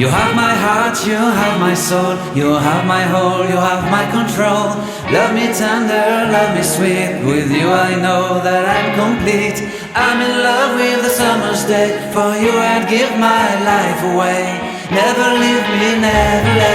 You have my heart, you have my soul, you have my whole, you have my control. Love me tender, love me sweet, with you I know that I'm complete. I'm in love with the summer's day, for you I'd give my life away. Never leave me, never let